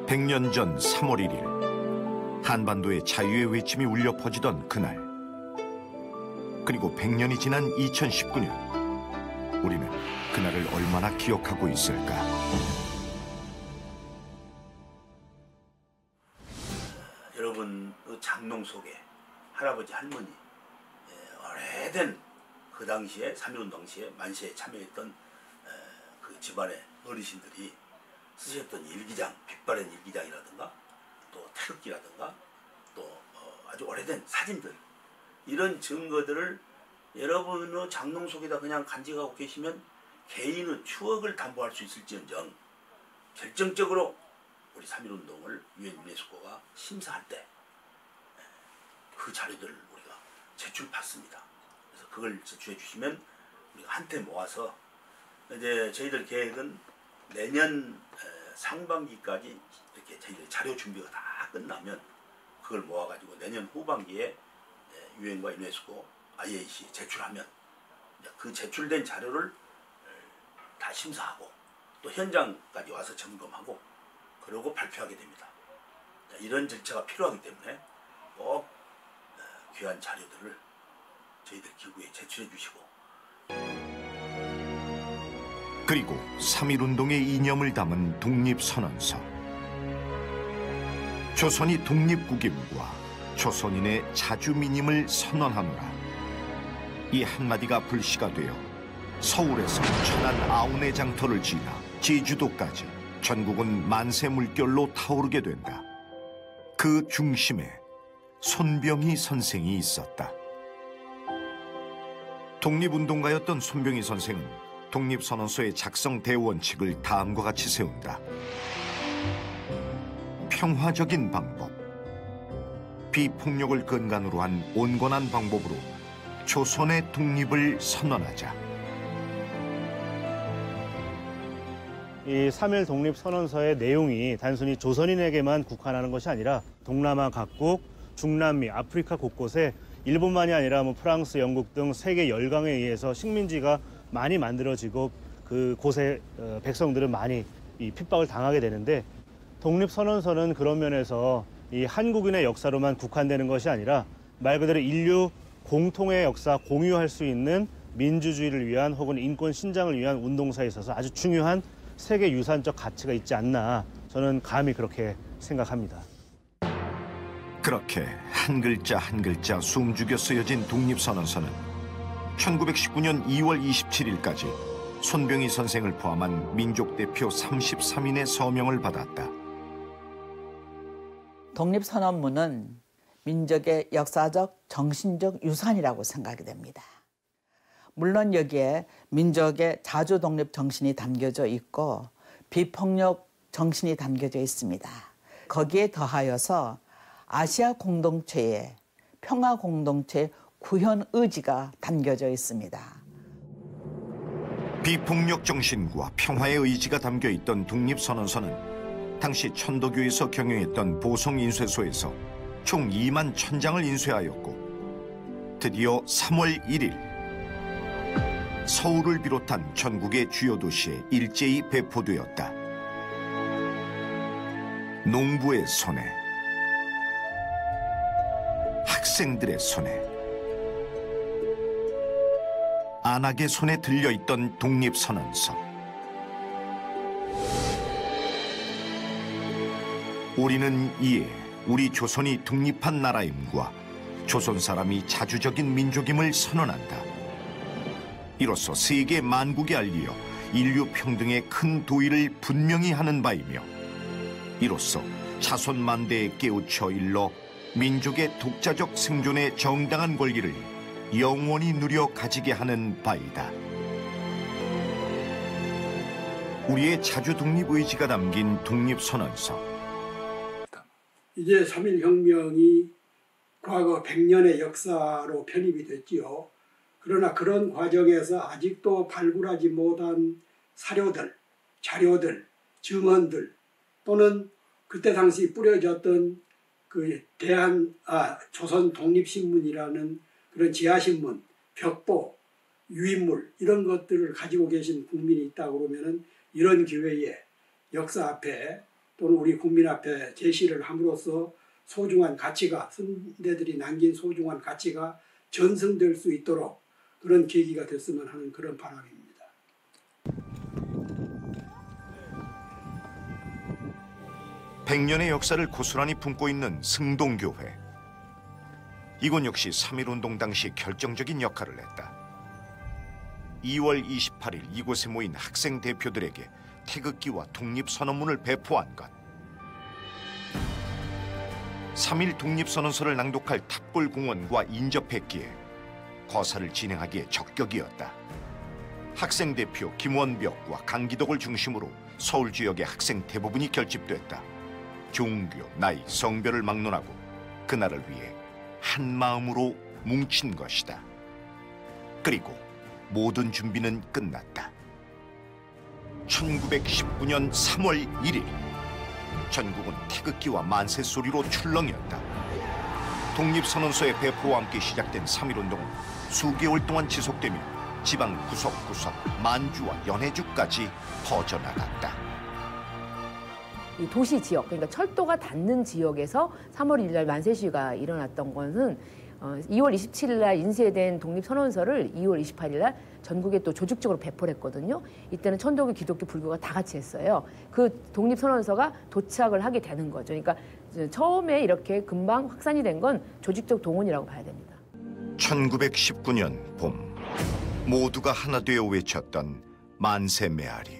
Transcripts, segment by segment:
100년 전 3월 1일 한반도에 자유의 외침이 울려 퍼지던 그날, 그리고 100년이 지난 2019년, 우리는 그날을 얼마나 기억하고 있을까? 여러분 장롱 속에 할아버지 할머니, 오래된 그 당시에 3.1운동 당시에 만세에 참여했던 그 집안의 어르신들이 쓰셨던 일기장, 빛바랜 일기장이라든가 또 태극기라든가 또 아주 오래된 사진들, 이런 증거들을 여러분의 장롱 속에다 그냥 간직하고 계시면 개인의 추억을 담보할 수 있을지언정, 결정적으로 우리 3.1운동을 유엔 유네스코가 심사할 때 그 자료들을 우리가 제출받습니다. 그래서 그걸 제출해 주시면 우리가 한테 모아서, 이제 저희들 계획은 내년 상반기까지 이렇게 저희들 자료 준비가 다 끝나면 그걸 모아가지고 내년 후반기에 유엔과 유네스코, IAC 제출하면 그 제출된 자료를 다 심사하고 또 현장까지 와서 점검하고 그러고 발표하게 됩니다. 이런 절차가 필요하기 때문에 꼭 귀한 자료들을 저희들 기구에 제출해 주시고, 그리고 3.1운동의 이념을 담은 독립선언서. 조선이 독립국임과 조선인의 자주민임을 선언하노라. 이 한마디가 불씨가 되어 서울에서 천안 아우네 장터를 지나 제주도까지 전국은 만세 물결로 타오르게 된다. 그 중심에 손병희 선생이 있었다. 독립운동가였던 손병희 선생은 독립선언서의 작성 대원칙을 다음과 같이 세운다. 평화적인 방법, 비폭력을 근간으로 한 온건한 방법으로 조선의 독립을 선언하자. 이 3.1 독립선언서의 내용이 단순히 조선인에게만 국한하는 것이 아니라 동남아 각국, 중남미, 아프리카 곳곳에 일본만이 아니라 프랑스, 영국 등 세계 열강에 의해서 식민지가 많이 만들어지고 그 곳의 백성들은 많이 이 핍박을 당하게 되는데, 독립선언서는 그런 면에서 이 한국인의 역사로만 국한되는 것이 아니라 말 그대로 인류 공통의 역사, 공유할 수 있는 민주주의를 위한 혹은 인권 신장을 위한 운동사에 있어서 아주 중요한 세계 유산적 가치가 있지 않나, 저는 감히 그렇게 생각합니다. 그렇게 한 글자 한 글자 숨죽여 쓰여진 독립선언서는 1919년 2월 27일까지 손병희 선생을 포함한 민족 대표 33인의 서명을 받았다. 독립선언문은 민족의 역사적, 정신적 유산이라고 생각이 됩니다. 물론 여기에 민족의 자주독립 정신이 담겨져 있고 비폭력 정신이 담겨져 있습니다. 거기에 더하여서 아시아 공동체의 평화 공동체의 구현 의지가 담겨져 있습니다. 비폭력 정신과 평화의 의지가 담겨 있던 독립선언서는 당시 천도교에서 경영했던 보성인쇄소에서 총 2만 1000장을 인쇄하였고, 드디어 3월 1일 서울을 비롯한 전국의 주요 도시에 일제히 배포되었다. 농부의 손에, 학생들의 손에, 안악의 손에 들려있던 독립선언서. 우리는 이에 우리 조선이 독립한 나라임과 조선 사람이 자주적인 민족임을 선언한다. 이로써 세계 만국에 알리어 인류 평등의 큰 도의를 분명히 하는 바이며, 이로써 자손 만대에 깨우쳐 일러 민족의 독자적 생존의 정당한 권리를 영원히 누려 가지게 하는 바이다. 우리의 자주 독립 의지가 담긴 독립선언서. 이제 3.1혁명이 과거 100년의 역사로 편입이 됐지요. 그러나 그런 과정에서 아직도 발굴하지 못한 사료들, 자료들, 증언들, 또는 그때 당시 뿌려졌던 그 조선 독립신문이라는 그런 지하신문, 벽보, 유인물, 이런 것들을 가지고 계신 국민이 있다고 그러면은 이런 기회에 역사 앞에 또는 우리 국민 앞에 제시를 함으로써 소중한 가치가, 선대들이 남긴 소중한 가치가 전승될 수 있도록 그런 계기가 됐으면 하는 그런 바람입니다. 백년의 역사를 고스란히 품고 있는 승동교회. 이곳 역시 3.1운동 당시 결정적인 역할을 했다. 2월 28일 이곳에 모인 학생 대표들에게 태극기와 독립선언문을 배포한 것. 3.1 독립선언서를 낭독할 탑골공원과 인접했기에 거사를 진행하기에 적격이었다. 학생 대표 김원벽과 강기덕을 중심으로 서울 지역의 학생 대부분이 결집됐다. 종교, 나이, 성별을 막론하고 그날을 위해 한 마음으로 뭉친 것이다. 그리고 모든 준비는 끝났다. 1919년 3월 1일 전국은 태극기와 만세 소리로 출렁였다. 독립선언서의 배포와 함께 시작된 3.1운동은 수개월 동안 지속되며 지방 구석구석 만주와 연해주까지 퍼져나갔다. 이 도시 지역, 그러니까 철도가 닿는 지역에서 3월 1일 날 만세 시위가 일어났던 것은 2월 27일 날 인쇄된 독립선언서를 2월 28일 날 전국에 또 조직적으로 배포를 했거든요. 이때는 천도교, 기독교, 불교가 다 같이 했어요. 그 독립선언서가 도착을 하게 되는 거죠. 그러니까 처음에 이렇게 금방 확산이 된 건 조직적 동원이라고 봐야 됩니다. 1919년 봄, 모두가 하나 되어 외쳤던 만세 메아리.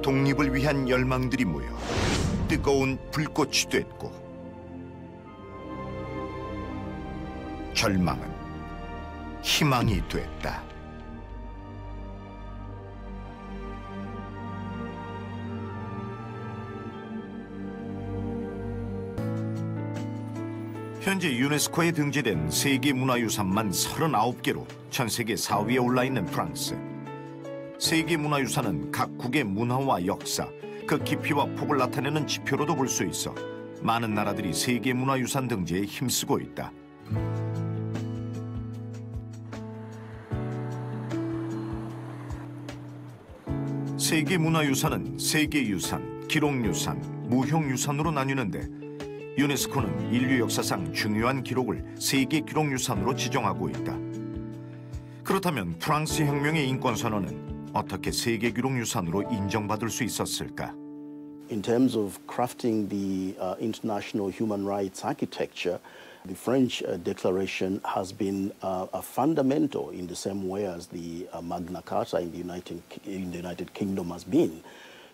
독립을 위한 열망들이 모여 뜨거운 불꽃이 됐고 절망은 희망이 됐다. 현재 유네스코에 등재된 세계문화유산만 39개로 전 세계 4위에 올라있는 프랑스. 세계문화유산은 각국의 문화와 역사, 그 깊이와 폭을 나타내는 지표로도 볼 수 있어 많은 나라들이 세계문화유산 등재에 힘쓰고 있다. 세계문화유산은 세계유산, 기록유산, 무형유산으로 나뉘는데 유네스코는 인류 역사상 중요한 기록을 세계기록유산으로 지정하고 있다. 그렇다면 프랑스 혁명의 인권선언은 어떻게 세계기록유산으로 인정받을 수 있었을까? In terms of crafting the international human rights architecture, the French Declaration has been a fundamental in the same way as the Magna Carta in the United Kingdom has been.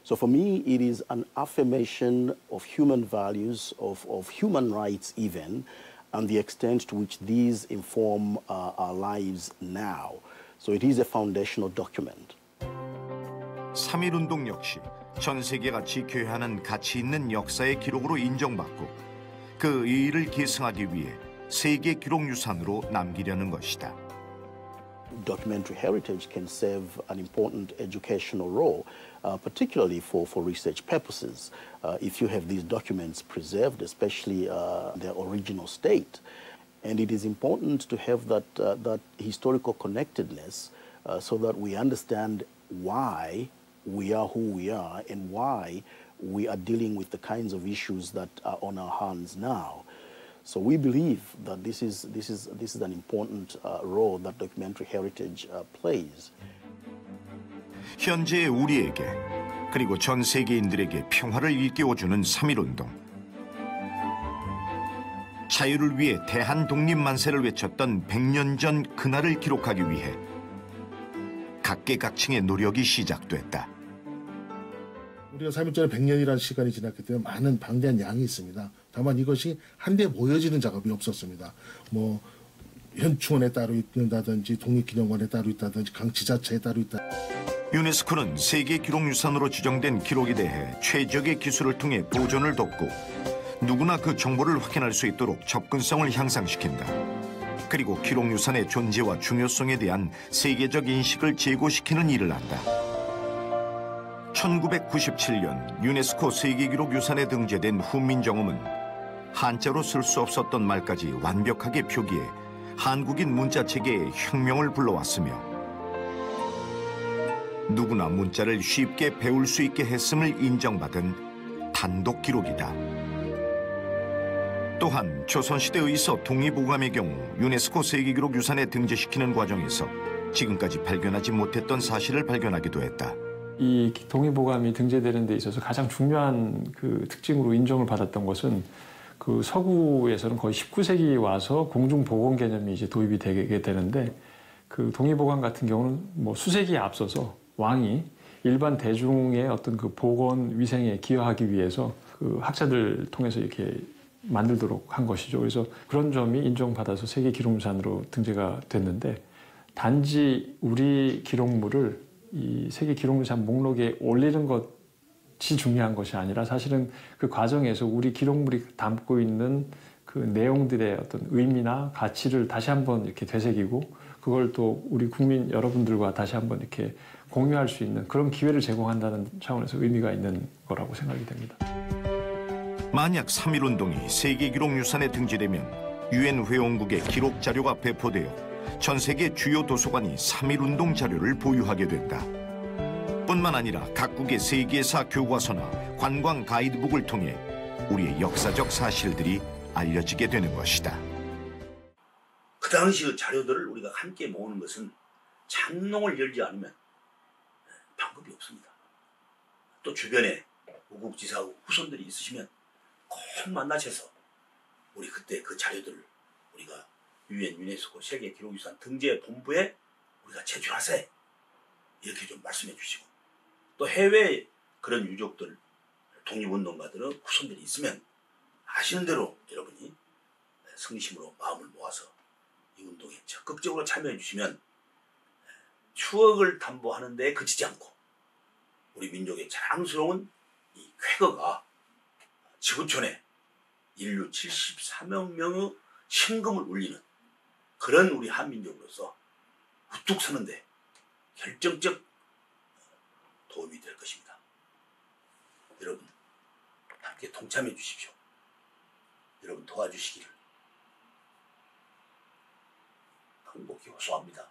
So for me, it is an affirmation of human values, of human rights even, and the extent to which these inform our lives now. So it is a foundational document. 3.1운동 역시 전 세계가 지켜야 하는 가치 있는 역사의 기록으로 인정받고 그 의의를 계승하기 위해 세계 기록유산으로 남기려는 것이다. Documentary heritage can serve an important educational role, particularly for research purposes. If you have these documents preserved, especially their original state, and it is important to have that historical connectedness so that we understand why we are who we are and why we are dealing with the kinds of issues that are on our hands now. So we believe that this is an important role that documentary heritage plays. 현재의 우리에게 그리고 전 세계인들에게 평화를 일깨워주는 3.1운동. 자유를 위해 대한독립만세를 외쳤던 100년 전 그날을 기록하기 위해 각계각층의 노력이 시작됐다. 우리가 3.1전에 100년이라는 시간이 지났기 때문에 많은 방대한 양이 있습니다. 다만 이것이 한데 모여지는 작업이 없었습니다. 뭐 현충원에 따로 있다든지 독립기념관에 따로 있다든지 각 지자체에 따로 있다. 유네스코는 세계기록유산으로 지정된 기록에 대해 최적의 기술을 통해 보존을 돕고 누구나 그 정보를 확인할 수 있도록 접근성을 향상시킨다. 그리고 기록유산의 존재와 중요성에 대한 세계적 인식을 제고시키는 일을 한다. 1997년 유네스코 세계기록유산에 등재된 훈민정음은 한자로 쓸 수 없었던 말까지 완벽하게 표기해 한국인 문자체계에 혁명을 불러왔으며 누구나 문자를 쉽게 배울 수 있게 했음을 인정받은 단독 기록이다. 또한 조선시대 의서 동의보감의 경우 유네스코 세계기록 유산에 등재시키는 과정에서 지금까지 발견하지 못했던 사실을 발견하기도 했다. 이 동의보감이 등재되는 데 있어서 가장 중요한 그 특징으로 인정을 받았던 것은 그 서구에서는 거의 19세기 와서 공중보건 개념이 이제 도입이 되게 되는데 그 동의보감 같은 경우는 뭐 수세기에 앞서서 왕이 일반 대중의 어떤 그 보건 위생에 기여하기 위해서 그 학자들 통해서 이렇게 만들도록 한 것이죠. 그래서 그런 점이 인정받아서 세계 기록유산으로 등재가 됐는데 단지 우리 기록물을 이 세계 기록유산 목록에 올리는 것이 중요한 것이 아니라 사실은 그 과정에서 우리 기록물이 담고 있는 그 내용들의 어떤 의미나 가치를 다시 한번 이렇게 되새기고 그걸 또 우리 국민 여러분들과 다시 한번 이렇게 공유할 수 있는 그런 기회를 제공한다는 차원에서 의미가 있는 거라고 생각이 됩니다. 만약 3.1운동이 세계기록유산에 등재되면 유엔 회원국의 기록 자료가 배포되어 전 세계 주요 도서관이 3.1운동 자료를 보유하게 된다. 뿐만 아니라 각국의 세계사 교과서나 관광 가이드북을 통해 우리의 역사적 사실들이 알려지게 되는 것이다. 그 당시의 자료들을 우리가 함께 모으는 것은 장롱을 열지 않으면 방법이 없습니다. 또 주변에 우국지사하고 후손들이 있으시면 꼭 만나셔서 우리 그때 그 자료들을 우리가 유엔 유네스코 세계기록유산 등재본부에 우리가 제출하세 이렇게 좀 말씀해 주시고 또 해외에 그런 유족들 독립운동가들은 후손들이 있으면 아시는 대로 여러분이 성심으로 마음을 모아서 이 운동에 적극적으로 참여해 주시면 추억을 담보하는 데 그치지 않고 우리 민족의 자랑스러운 이 쾌거가 지구촌에 인류 74만 명의 심금을 울리는 그런 우리 한민족으로서 우뚝 서는데 결정적 도움이 될 것입니다. 여러분 함께 동참해 주십시오. 여러분 도와주시기를 간곡히 호소합니다.